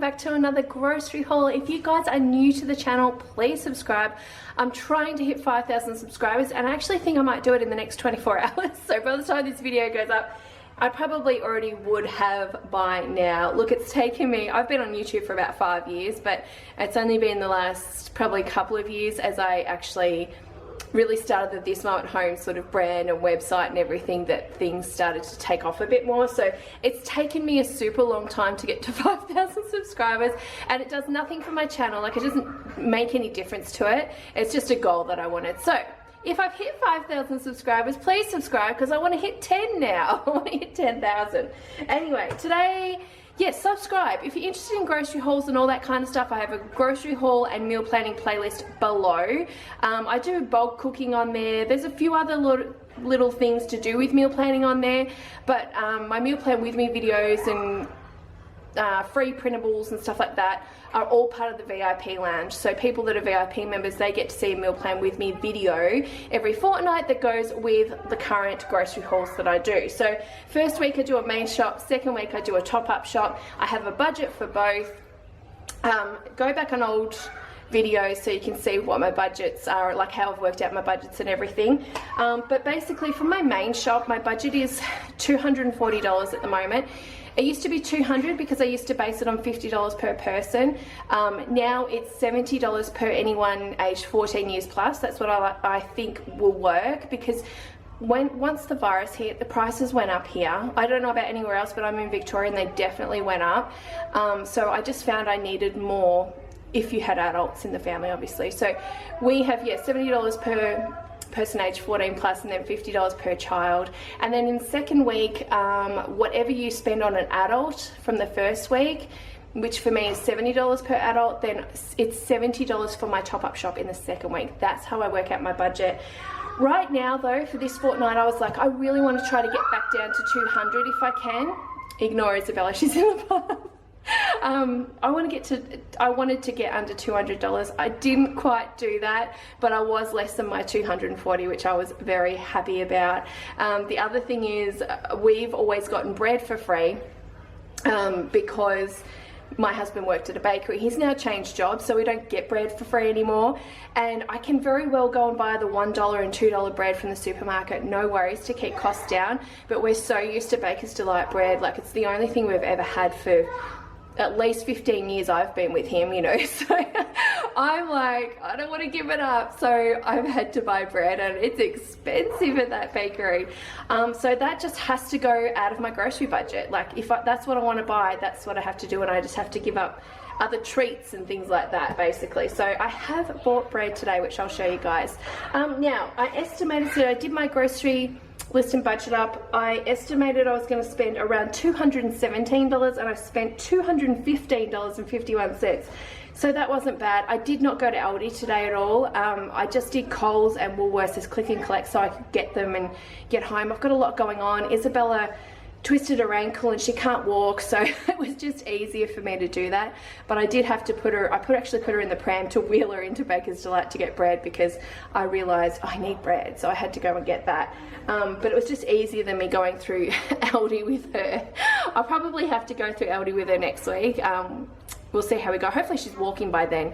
back to another grocery haul. If you guys are new to the channel, please subscribe. I'm trying to hit 5,000 subscribers and I actually think I might do it in the next 24 hours. So by the time this video goes up, I probably already would have by now. Look, it's taken me, I've been on YouTube for about 5 years, but it's only been the last probably couple of years as I actually really started the This Mum at Home sort of brand and website and everything, that things started to take off a bit more. So it's taken me a super long time to get to 5,000 subscribers, and it does nothing for my channel. Like, it doesn't make any difference to it. It's just a goal that I wanted. So if I've hit 5,000 subscribers, please subscribe because I want to hit 10 now. I want to hit 10,000. Anyway, today, yes, subscribe. If you're interested in grocery hauls and all that kind of stuff, I have a grocery haul and meal planning playlist below. I do bulk cooking on there. There's a few other little things to do with meal planning on there, but my meal plan with me videos and free printables and stuff like that are all part of the VIP lounge. So people that are VIP members, they get to see a meal plan with me video every fortnight that goes with the current grocery hauls that I do. So first week I do a main shop, second week I do a top-up shop. I have a budget for both. Go back on old videos so you can see what my budgets are, like how I've worked out my budgets and everything. But basically for my main shop, my budget is $240 at the moment. It used to be $200 because I used to base it on $50 per person. Now it's $70 per anyone aged 14 years plus. That's what I think will work, because once the virus hit, the prices went up here. I don't know about anywhere else, but I'm in Victoria and they definitely went up. So I just found I needed more if you had adults in the family, obviously. So we have, yeah, $70 per person aged 14 plus, and then $50 per child. And then in second week, whatever you spend on an adult from the first week, which for me is $70 per adult, then it's $70 for my top-up shop in the second week. That's how I work out my budget. Right now though, for this fortnight, I was like, I really want to try to get back down to 200 if I can. Ignore Isabella, she's in the bath. I wanted to get under $200. I didn't quite do that, but I was less than my 240, which I was very happy about. The other thing is, we've always gotten bread for free because my husband worked at a bakery. He's now changed jobs, so we don't get bread for free anymore. And I can very well go and buy the $1 and $2 bread from the supermarket, no worries, to keep costs down. But we're so used to Baker's Delight bread, like it's the only thing we've ever had for at least 15 years I've been with him, you know, so I'm like, I don't want to give it up, so I've had to buy bread, and it's expensive at that bakery. So that just has to go out of my grocery budget. Like, if that's what I want to buy, that's what I have to do, and I just have to give up other treats and things like that, basically. So I have bought bread today, which I'll show you guys. Now, I estimated, so I did my grocery list and budget up. I estimated I was going to spend around $217, and I spent $215.51. So that wasn't bad. I did not go to Aldi today at all. I just did Coles and Woolworths as click and collect so I could get them and get home. I've got a lot going on. Isabella twisted her ankle and she can't walk, so it was just easier for me to do that. But I did have to actually put her in the pram to wheel her into Baker's Delight to get bread, because I realized I need bread, so I had to go and get that. But it was just easier than me going through Aldi with her. I'll probably have to go through Aldi with her next week. We'll see how we go. Hopefully she's walking by then.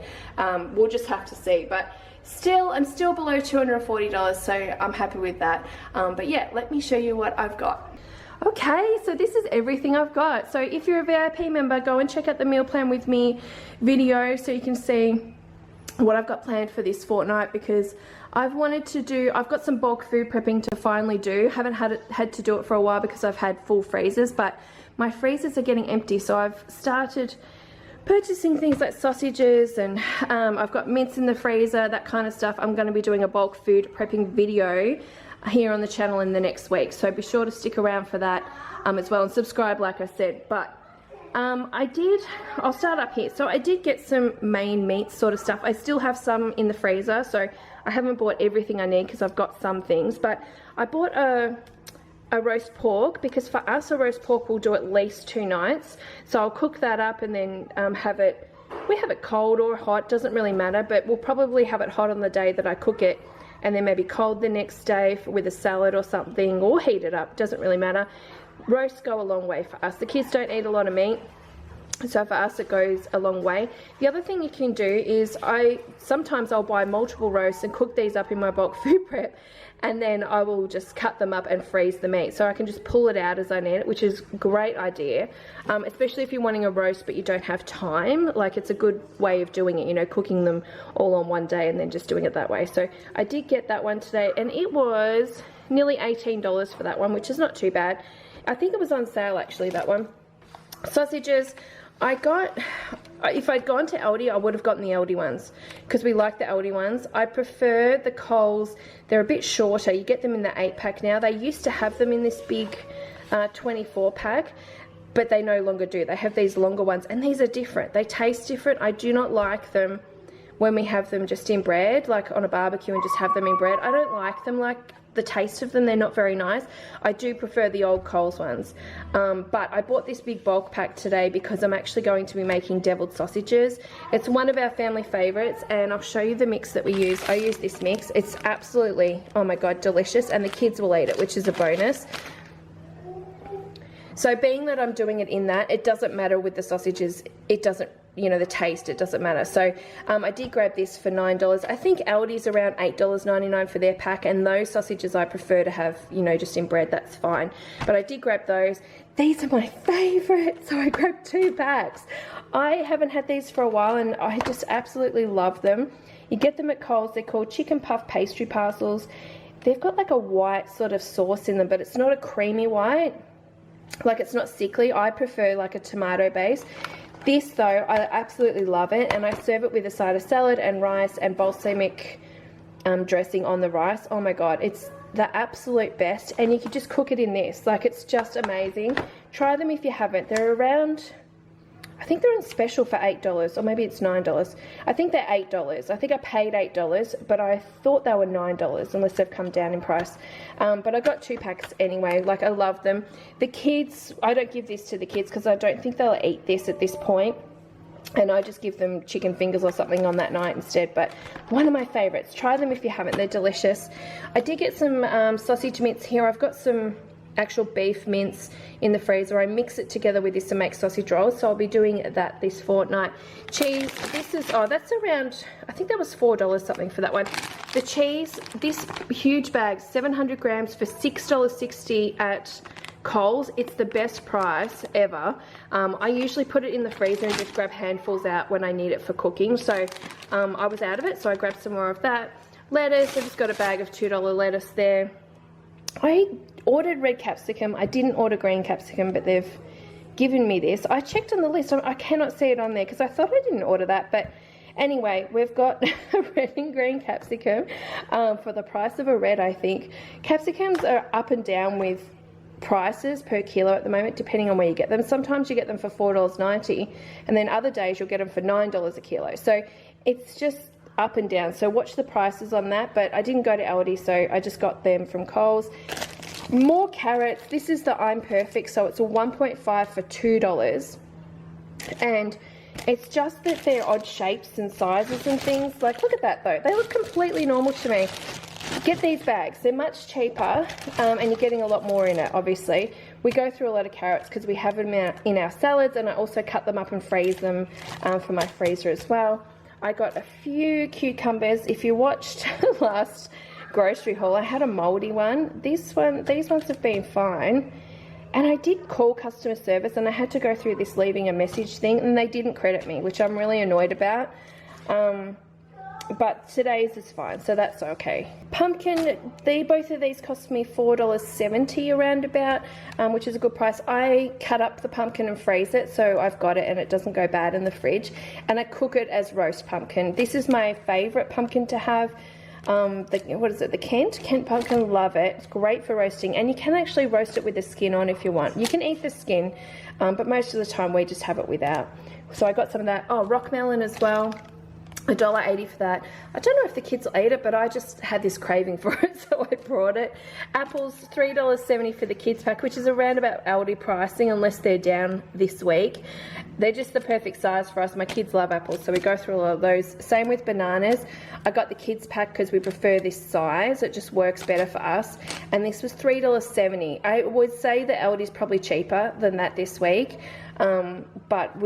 We'll just have to see. But still, I'm still below $240, so I'm happy with that. But yeah, let me show you what I've got. Okay, so this is everything I've got. So if you're a VIP member, go and check out the meal plan with me video so you can see what I've got planned for this fortnight, because I've got some bulk food prepping to finally do. Haven't had to do it for a while because I've had full freezers, but my freezers are getting empty, so I've started purchasing things like sausages, and I've got mince in the freezer, that kind of stuff. I'm going to be doing a bulk food prepping video here on the channel in the next week, so be sure to stick around for that as well, and subscribe like I said. But I'll start up here. So I did get some main meat sort of stuff. I still have some in the freezer, so I haven't bought everything I need because I've got some things. But I bought a roast pork, because for us a roast pork will do at least 2 nights. So I'll cook that up and then we have it cold or hot, doesn't really matter, but we'll probably have it hot on the day that I cook it, and then maybe cold the next day with a salad or something, or heat it up, doesn't really matter. Roasts go a long way for us. The kids don't eat a lot of meat, So for us it goes a long way. The other thing you can do is sometimes I'll buy multiple roasts and cook these up in my bulk food prep, and then I will just cut them up and freeze the meat, so I can just pull it out as I need it, which is a great idea, especially if you're wanting a roast but you don't have time. Like, it's a good way of doing it, you know, cooking them all on one day and then just doing it that way. So I did get that one today, and it was nearly $18 for that one, which is not too bad. I think it was on sale actually, that one. Sausages, if I'd gone to Aldi, I would have gotten the Aldi ones, because we like the Aldi ones. I prefer the Coles. They're a bit shorter. You get them in the 8-pack now. They used to have them in this big 24-pack, but they no longer do. They have these longer ones, and these are different. They taste different. I do not like them when we have them just in bread, like on a barbecue and just have them in bread. I don't like them, like the taste of them, they're not very nice. I do prefer the old Coles ones, but I bought this big bulk pack today because I'm actually going to be making deviled sausages. It's one of our family favorites, and I'll show you the mix that we use. I use this mix. It's absolutely, oh my god, delicious, and the kids will eat it, which is a bonus. So being that I'm doing it in that, it doesn't matter with the sausages, it doesn't, you know, the taste, it doesn't matter. So I did grab this for $9. I think Aldi's around $8.99 for their pack, and those sausages I prefer to have, you know, just in bread, that's fine. But I did grab those. These are my favorite, so I grabbed 2 packs. I haven't had these for a while, and I just absolutely love them. You get them at Coles. They're called chicken puff pastry parcels. They've got like a white sort of sauce in them, but it's not a creamy white. Like, it's not sickly. I prefer like a tomato base. This though, I absolutely love it, and I serve it with a side of salad and rice and balsamic dressing on the rice. Oh my god, it's the absolute best, and you can just cook it in this. Like, it's just amazing. Try them if you haven't. They're around, I think they're on special for $8, or maybe it's $9. I think they're $8. I think I paid $8, but I thought they were $9 unless they've come down in price. But I got 2 packs anyway. Like, I love them. The kids, I don't give this to the kids because I don't think they'll eat this at this point. And I just give them chicken fingers or something on that night instead. But one of my favorites. Try them if you haven't. They're delicious. I did get some sausage mince here. I've got some actual beef mince in the freezer. I mix it together with this to make sausage rolls, so I'll be doing that this fortnight. Cheese, this is, oh, that's around, I think that was $4 something for that one. The cheese, this huge bag, 700 grams for $6.60 at Coles. It's the best price ever. I usually put it in the freezer and just grab handfuls out when I need it for cooking, so I was out of it, so I grabbed some more of that. Lettuce, I just got a bag of $2 lettuce there. I ordered red capsicum. I didn't order green capsicum, but they've given me this. I checked on the list. I cannot see it on there because I thought I didn't order that. But anyway, we've got red and green capsicum for the price of a red, I think. Capsicums are up and down with prices per kilo at the moment, depending on where you get them. Sometimes you get them for $4.90, and then other days you'll get them for $9 a kilo. So it's just up and down, so watch the prices on that. But I didn't go to Aldi, so I just got them from Coles. More carrots. This is the I'm Perfect, so it's a 1.5 for $2, and it's just that they're odd shapes and sizes and things. Like, look at that though, they look completely normal to me. Get these bags, they're much cheaper, and you're getting a lot more in it. Obviously we go through a lot of carrots because we have them in our salads, and I also cut them up and freeze them for my freezer as well. I got a few cucumbers. If you watched last grocery haul, I had a moldy one. These ones have been fine. And I did call customer service, and I had to go through this leaving a message thing, and they didn't credit me, which I'm really annoyed about. But today's is fine, so that's okay. Pumpkin, both of these cost me $4.70 around about, which is a good price. I cut up the pumpkin and freeze it, so I've got it and it doesn't go bad in the fridge. And I cook it as roast pumpkin. This is my favorite pumpkin to have. What is it? The Kent pumpkin, love it. It's great for roasting, and you can actually roast it with the skin on if you want. You can eat the skin, but most of the time we just have it without. So I got some of that. Oh, rock melon as well. $1.80 for that. I don't know if the kids will eat it, but I just had this craving for it, so I brought it. Apples, $3.70 for the kids pack, which is around about Aldi pricing unless they're down this week. They're just the perfect size for us. My kids love apples, so we go through a lot of those. Same with bananas. I got the kids pack because we prefer this size. It just works better for us. And this was $3.70. I would say the Aldi's probably cheaper than that this week. But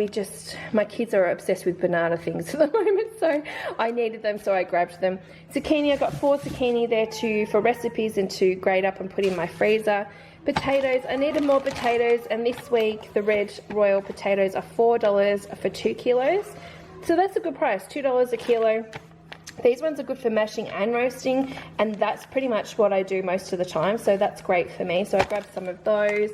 my kids are obsessed with banana things at the moment, so I needed them, so I grabbed them. Zucchini, I got 4 zucchini there for recipes and to grate up and put in my freezer. Potatoes, I needed more potatoes, and this week the red royal potatoes are $4 for 2 kilos. So that's a good price, $2 a kilo. These ones are good for mashing and roasting, and that's pretty much what I do most of the time, so that's great for me. So I grabbed some of those.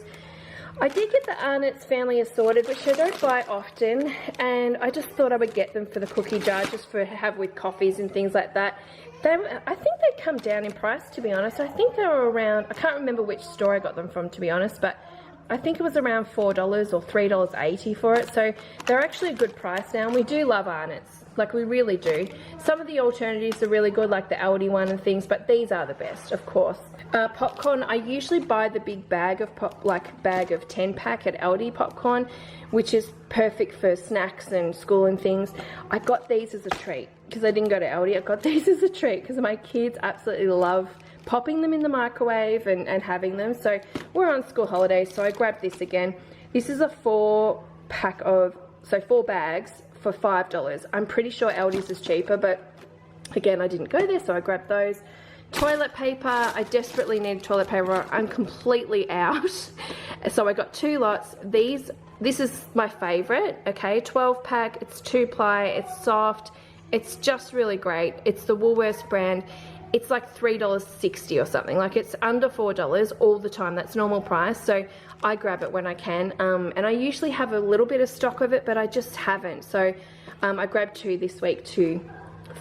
I did get the Arnott's Family Assorted, which I don't buy often, and I just thought I would get them for the cookie jar, just for have with coffees and things like that. I think they come down in price, to be honest. I think they were around, I can't remember which store I got them from, to be honest, but I think it was around $4 or $3.80 for it. So they're actually a good price now, and we do love Arnott's. Like, we really do. Some of the alternatives are really good, like the Aldi one and things, but these are the best, of course. Popcorn, I usually buy the big bag of bag of 10 pack at Aldi popcorn, which is perfect for snacks and school and things. I got these as a treat because I didn't go to Aldi. I got these as a treat because my kids absolutely love popping them in the microwave and having them. So we're on school holidays, so I grabbed this again. This is a 4 bags for $5. I'm pretty sure Aldi's is cheaper, but again, I didn't go there, so I grabbed those. Toilet paper, I desperately need toilet paper. I'm completely out. So I got 2 lots. This is my favorite, okay? 12 pack, it's 2-ply, it's soft, it's just really great. It's the Woolworths brand. It's like $3.60 or something. Like, it's under $4 all the time. That's normal price. So I grab it when I can. And I usually have a little bit of stock of it, but I just haven't. So I grabbed 2 this week to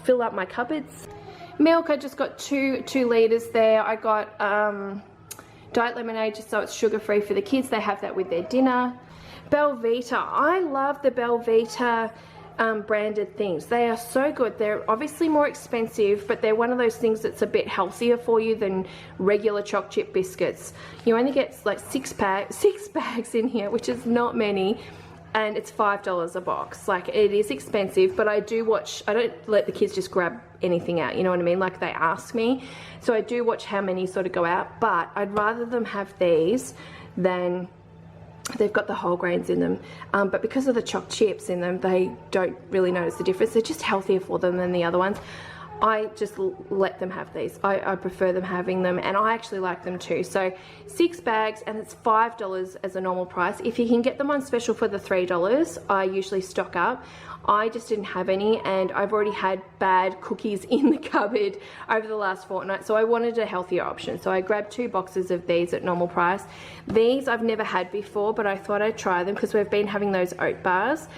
fill up my cupboards. Milk, I just got 2 litres there. I got diet lemonade just so it's sugar-free for the kids. They have that with their dinner. Velveeta, I love the Velveeta branded things. They are so good. They're obviously more expensive, but they're one of those things that's a bit healthier for you than regular choc chip biscuits. You only get like 6 bags in here, which is not many, and it's $5 a box. Like, it is expensive, but I don't let the kids just grab anything out, you know what I mean? Like, they ask me, so I do watch how many sort of go out, but I'd rather them have these than they've got the whole grains in them, but because of the choc chips in them, they don't really notice the difference. They're just healthier for them than the other ones. I just let them have these. I prefer them having them, and I actually like them too. So 6 bags, and it's $5 as a normal price. If you can get them on special for the $3, I usually stock up. I just didn't have any, and I've already had bad cookies in the cupboard over the last fortnight, so I wanted a healthier option. So I grabbed 2 boxes of these at normal price. These I've never had before, but I thought I'd try them because we've been having those oat bars.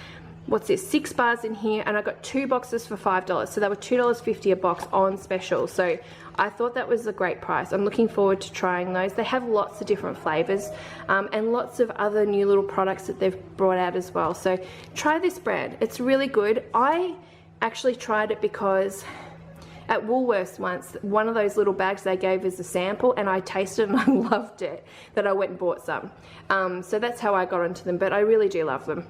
What's this, 6 bars in here, and I got 2 boxes for $5, so they were $2.50 a box on special. So I thought that was a great price. I'm looking forward to trying those. They have lots of different flavors and lots of other new little products that they've brought out as well. So try this brand, it's really good. I actually tried it because at Woolworths once, one of those little bags they gave as a sample, and I tasted and I loved it, that I went and bought some. So that's how I got onto them, but I really do love them.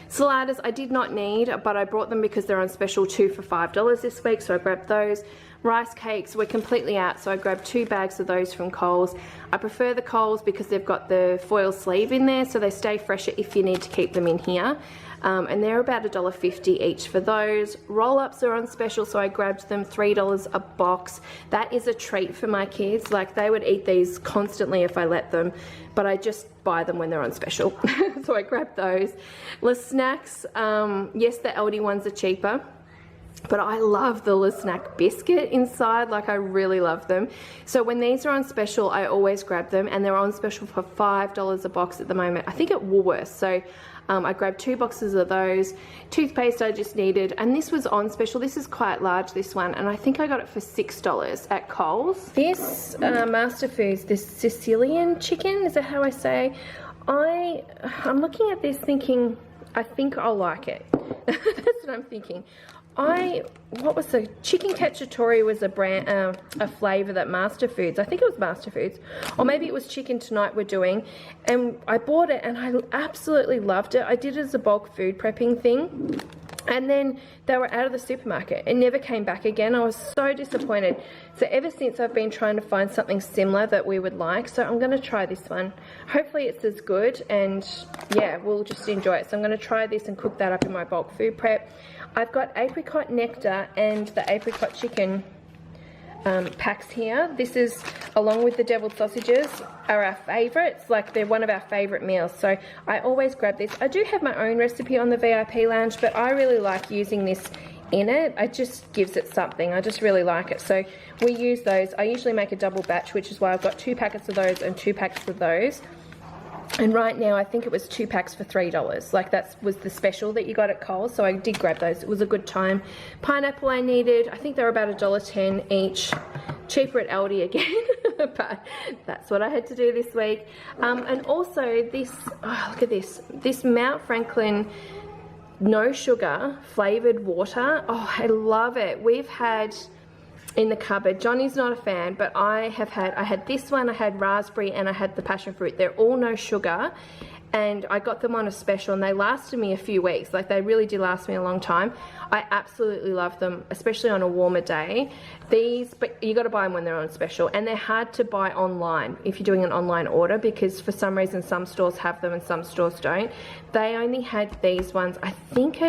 Saladas I did not need, but I brought them because they're on special 2 for $5 this week, so I grabbed those. Rice cakes were completely out, so I grabbed 2 bags of those from Coles. I prefer the Coles because they've got the foil sleeve in there, so they stay fresher if you need to keep them in here. And they're about $1.50 each for those. Roll-ups are on special, so I grabbed them $3 a box. That is a treat for my kids. Like, they would eat these constantly if I let them, but I just buy them when they're on special. So I grabbed those. The snacks, yes, the Aldi ones are cheaper, but I love the Le Snack biscuit inside. Like, I really love them. So when these are on special, I always grab them, and they're on special for $5 a box at the moment, I think at Woolworths. So I grabbed 2 boxes of those. Toothpaste I just needed, and this was on special. This is quite large, this one, and I think I got it for $6 at Coles. This Master Foods, this Sicilian chicken, is that how I say? I'm looking at this thinking, I think I'll like it. That's what I'm thinking. what was the chicken cacciatore was a brand, a flavor that Master Foods, I think it was Master Foods, or maybe it was Chicken Tonight we're doing, and I bought it and I absolutely loved it. I did it as a bulk food prepping thing, and then they were out of the supermarket. It never came back again. I was so disappointed. So ever since, I've been trying to find something similar that we would like. So I'm going to try this one. Hopefully it's as good, and yeah, we'll just enjoy it. So I'm going to try this and cook that up in my bulk food prep. I've got apricot nectar and the apricot chicken packs here. This is, along with the deviled sausages, are our favourites. Like, they're one of our favourite meals, so I always grab this. I do have my own recipe on the VIP lounge, but I really like using this in it. It just gives it something. I just really like it, so we use those. I usually make a double batch, which is why I've got 2 packets of those and 2 packets of those. And right now, I think it was 2 packs for $3. Like, that was the special that you got at Coles, so I did grab those. It was a good time. Pineapple I needed. I think they were about $1.10 each. Cheaper at Aldi again, but that's what I had to do this week. And also this, oh, look at this. This Mount Franklin no sugar flavored water. Oh, I love it. We've had in the cupboard. Johnny's not a fan, but I had this one, I had raspberry, and I had the passion fruit. They're all no sugar, and I got them on a special, and they lasted me a few weeks. Like, they really did last me a long time. I absolutely love them, especially on a warmer day. These, but you got to buy them when they're on special, and they're hard to buy online if you're doing an online order, because for some reason some stores have them and some stores don't. They only had these ones. I think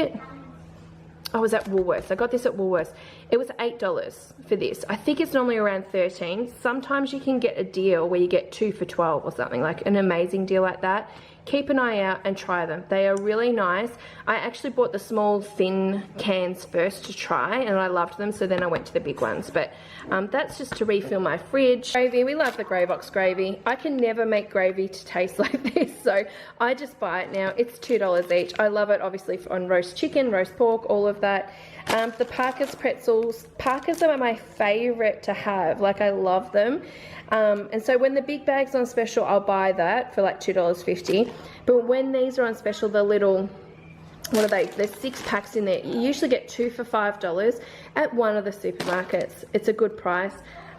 I was at Woolworths. I got this at Woolworths. It was $8 for this. I think it's normally around $13. Sometimes you can get a deal where you get 2 for $12 or something, like an amazing deal like that. Keep an eye out and try them. They are really nice. I actually bought the small thin cans first to try, and I loved them, so then I went to the big ones. But that's just to refill my fridge. Gravy, we love the Gravox gravy. I can never make gravy to taste like this, so I just buy it now. It's $2 each. I love it, obviously, on roast chicken, roast pork, all of that. The Parker's pretzels. Parker's are my favorite to have. Like, I love them. And so when the big bag's on special, I'll buy that for like $2.50. But when these are on special, the little, what are they? There's 6 packs in there. You usually get 2 for $5 at one of the supermarkets. It's a good price.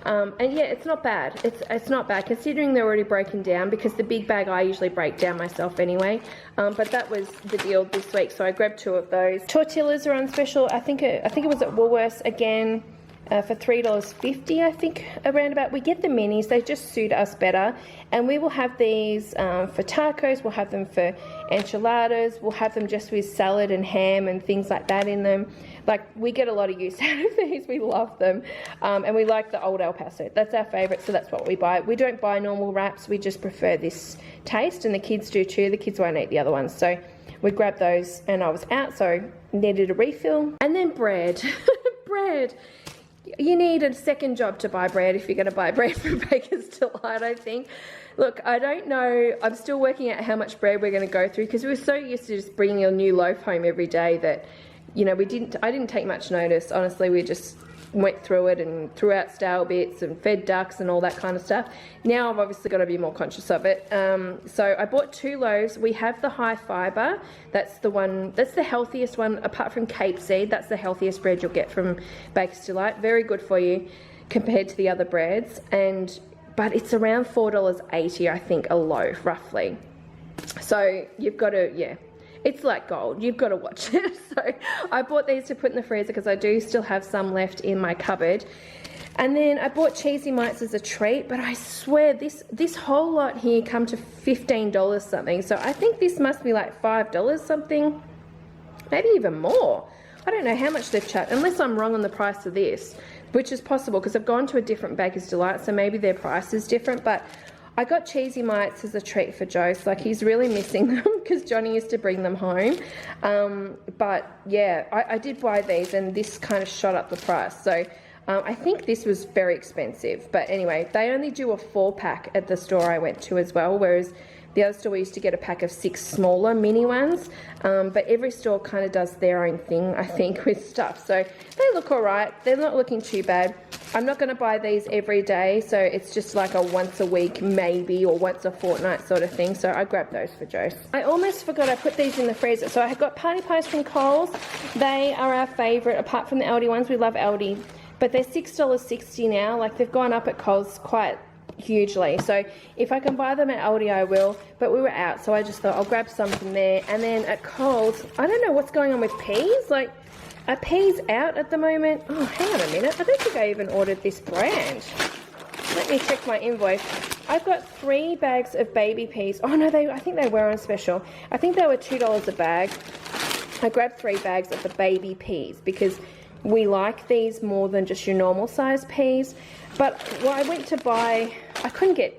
And yeah, it's not bad. It's not bad considering they're already broken down, because the big bag I usually break down myself anyway. But that was the deal this week, so I grabbed 2 of those. Tortillas are on special. I think it was at Woolworths again. For $3.50, I think, around about. We get the minis, they just suit us better, and we will have these for tacos, we'll have them for enchiladas, we'll have them just with salad and ham and things like that in them. Like, we get a lot of use out of these. We love them, and we like the old El Paso. That's our favorite, so that's what we buy. We don't buy normal wraps, we just prefer this taste, and the kids do too. The kids won't eat the other ones, so we grabbed those, and I was out, so needed a refill. And then bread. Bread. You need a second job to buy bread if you're going to buy bread from Baker's Delight, I think. Look, I don't know. I'm still working out how much bread we're going to go through, because we were so used to just bringing a new loaf home every day that, you know, I didn't take much notice. Honestly, we just went through it and threw out stale bits and fed ducks and all that kind of stuff. Now I've obviously got to be more conscious of it. So I bought 2 loaves. We have the high fiber. That's the one, that's the healthiest one apart from Cape Seed. That's the healthiest bread you'll get from Baker's Delight. Very good for you compared to the other breads. But it's around $4.80, I think, a loaf, roughly. So you've got to, yeah. It's like gold. You've got to watch it. So I bought these to put in the freezer because I do still have some left in my cupboard. And then I bought cheesy mites as a treat, but I swear this whole lot here come to $15 something. So I think this must be like $5 something, maybe even more. I don't know how much they've charged, unless I'm wrong on the price of this, which is possible because I've gone to a different Baker's Delight, so maybe their price is different. But I got cheesy mites as a treat for Jose. Like, he's really missing them because Johnny used to bring them home. But yeah, I did buy these, and this kind of shot up the price. So I think this was very expensive. But anyway, they only do a 4-pack at the store I went to as well, whereas the other store we used to get a pack of 6 smaller mini ones. But every store kind of does their own thing, I think, with stuff. So they look all right. They're not looking too bad. I'm not going to buy these every day, so it's just like a once a week maybe, or once a fortnight sort of thing. So I grabbed those for Jose. I almost forgot I put these in the freezer. So I got party pies from Coles. They are our favourite, apart from the Aldi ones. We love Aldi. But they're $6.60 now. Like, they've gone up at Coles quite hugely. So if I can buy them at Aldi, I will. But we were out, so I just thought I'll grab some from there. And then at Coles, I don't know what's going on with peas. Like, are peas out at the moment? Oh, hang on a minute. I don't think I even ordered this brand. Let me check my invoice. I've got 3 bags of baby peas. Oh no, I think they were on special. I think they were $2 a bag. I grabbed 3 bags of the baby peas because we like these more than just your normal size peas. But well, I went to buy, I couldn't get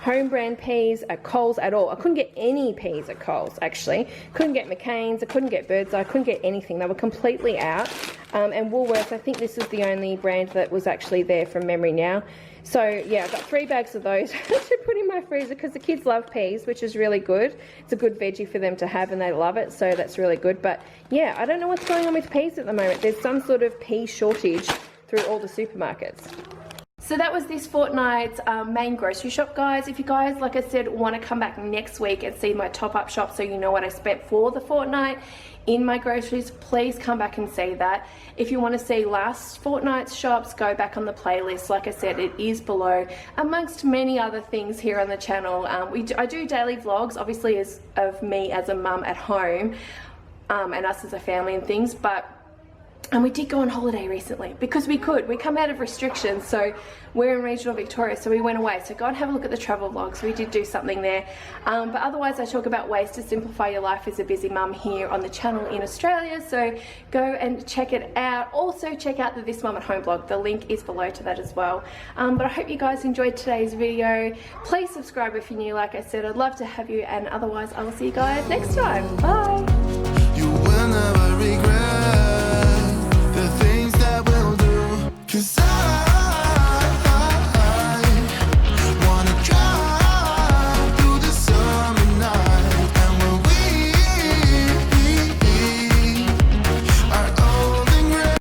home brand peas at Coles at all. I couldn't get any peas at Coles, actually. Couldn't get McCain's, I couldn't get Birds Eye, I couldn't get anything. They were completely out. And Woolworths, I think this is the only brand that was actually there from memory now. So yeah, I've got 3 bags of those to put in my freezer because the kids love peas, which is really good. It's a good veggie for them to have and they love it, so that's really good. But yeah, I don't know what's going on with peas at the moment. There's some sort of pea shortage through all the supermarkets. So that was this fortnight's main grocery shop, guys. If you guys, like I said, want to come back next week and see my top-up shop so you know what I spent for the fortnight in my groceries, please come back and see that. If you want to see last fortnight's shops, go back on the playlist. Like I said, it is below, amongst many other things here on the channel. I do daily vlogs, obviously, of me as a mum at home, and us as a family and things, and we did go on holiday recently because we could. We come out of restrictions, so we're in regional Victoria, so we went away. So go and have a look at the travel vlogs. We did do something there. But otherwise, I talk about ways to simplify your life as a busy mum here on the channel in Australia. So go and check it out. Also, check out the This Mum at Home blog. The link is below to that as well. But I hope you guys enjoyed today's video. Please subscribe if you're new. Like I said, I'd love to have you. And otherwise, I will see you guys next time. Bye. You will never regret.